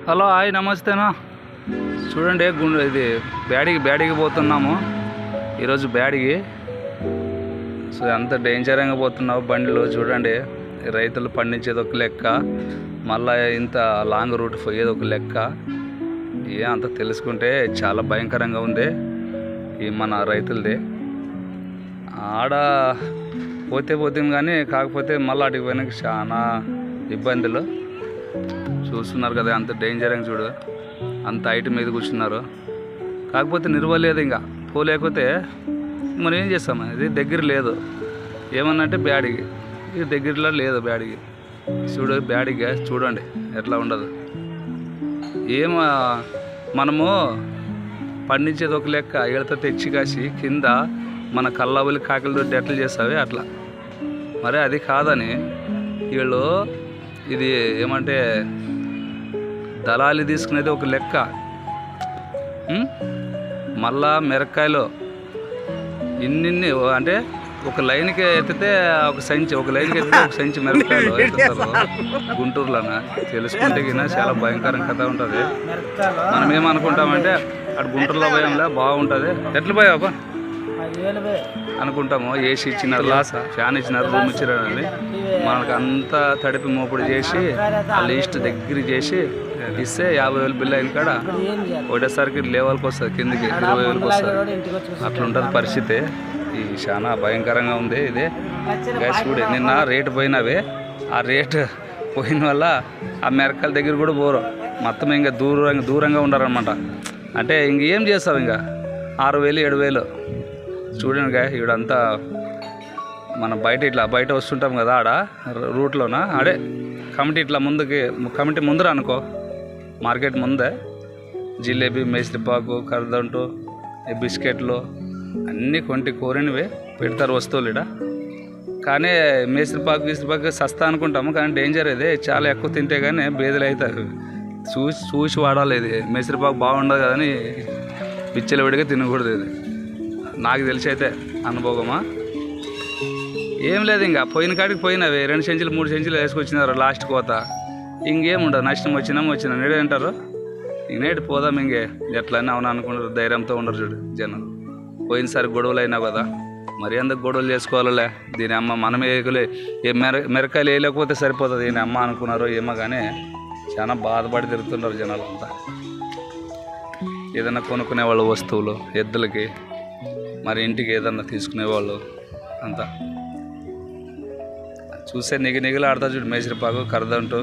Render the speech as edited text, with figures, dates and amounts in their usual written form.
Hello hi నమస్తేనా. చూడండి ఇది బ్యాడికి పోతున్నాము ఈరోజు బ్యాడికి. సో ఎంత డేంజర్గా పోతున్నావు బండిలో చూడండి. రైతులు పండించేది ఒక లెక్క, మళ్ళీ ఇంత లాంగ్ రూట్ పోయేది ఒక లెక్క. అంత తెలుసుకుంటే చాలా భయంకరంగా ఉంది ఈ మన రైతులది. ఆడ పోతే కానీ కాకపోతే మళ్ళీ అడిగి పోయినాక చాలా ఇబ్బందులు చూస్తున్నారు కదా. అంత డేంజర్గా చూడు, అంత హైట్ మీద కూర్చున్నారు. కాకపోతే నిర్వలేదు, ఇంకా పోలేకపోతే మనం ఏం చేస్తాం. ఇది దగ్గర లేదు ఏమన్నంటే బ్యాడికి, ఇది దగ్గరలో లేదు బ్యాడికి. చూడు బ్యాడిగా చూడండి ఎట్లా ఉండదు. మనము పండించేది ఒక లెక్క, ఎడత తెచ్చి కాసి కింద మన కల్లావులి కాకిలతో ఎట్లా చేస్తావే అట్లా. మరి అది కాదని వీళ్ళు ఇది ఏమంటే దళాలి తీసుకునేది ఒక లెక్క. మళ్ళా మిరపకాయలు ఇన్ని అంటే ఒక లైన్కి ఎత్తితే ఒక సంచి, ఒక లైన్కి ఎత్తితే ఒక సంచి మిరపకాయలు ఎత్తుతారు గుంటూరులోన. తెలుసుకుంటే కింద చాలా భయంకరం కథ ఉంటుంది. మనం ఏమనుకుంటామంటే అటు గుంటూరులో పోయాంలే బాగుంటుంది, ఎట్లా పోయావా అనుకుంటాము. ఏసీ ఇచ్చినారు, ఫ్యాన్ ఇచ్చినారు, రూమ్ ఇచ్చినారని మనకు అంతా తడిపి మోపుడు చేసి ఆ లిస్ట్ దగ్గర చేసి ఇస్తే 50,000 బిల్లు అయిన కాడ ఒకటేసరికి లెవెల్కి వస్తుంది, కిందికి 20,000కి వస్తుంది. అట్లా ఉంటుంది పరిస్థితి. ఈ చాలా భయంకరంగా ఉంది ఇది. గ్యాస్ కూడా నిన్న రేటు పోయినవే, ఆ రేటు పోయిన వల్ల ఆ మిరకాయల దగ్గర కూడా పోరు, మొత్తం ఇంకా దూరంగా ఉండరనమాట. అంటే ఇంకేం చేస్తావు, ఇంకా 6,000 7,000 చూడండి. ఇవిడంతా మన బయట వస్తుంటాం కదా, ఆడ రూట్లోన ఆడే కమిటీ ఇట్లా కమిటీ ముందర అనుకో, మార్కెట్ ముందే జిలేబీ, మేస్త్రిపాకు, కరదంటు, బిస్కెట్లు అన్నీ కోరినవి పెడతారు వస్తువులు ఇడ. కానీ మేస్త్రిపాకు సస్తా అనుకుంటాము, కానీ డేంజర్ ఇది. చాలా ఎక్కువ తింటే కానీ బేదలు అవుతాయి. చూసి వాడాలి. ఇది మేస్త్రిపాకు బాగుండదు కదని విచ్చలవిడిగా తినకూడదు. ఇది నాకు తెలిసి అయితే అనుభవమా ఏం లేదు. ఇంకా పోయిన కాడికి పోయినవి 2 సెంచులు 3 సెంచులు వేసుకొచ్చినారు లాస్ట్ కోత. ఇంకేముండదు, నష్టం వచ్చినా నేడే అంటారు. నేటి పోదాం ఇంకే ఎట్లయినా అవునా అనుకుంటారు, ధైర్యంతో ఉండరు చూడు జనాలు. పోయినసారి గొడవలు అయినా కదా, మరి ఎందుకు గొడవలు చేసుకోవాలలే. దీని అమ్మ మనమే మిరకాయలు వేయలేకపోతే సరిపోతుంది, దీని అమ్మ అనుకున్నారో ఏమో కానీ చాలా బాధపడి తిరుగుతున్నారు జనాలు అంతా. ఏదైనా కొనుక్కునే వాళ్ళు వస్తువులు ఎద్దులకి, మరి ఇంటికి ఏదన్నా తీసుకునేవాళ్ళు అంతా చూస్తే నిగిలాడుతా చూడు. మేసిరిపాకు, కరదంటు,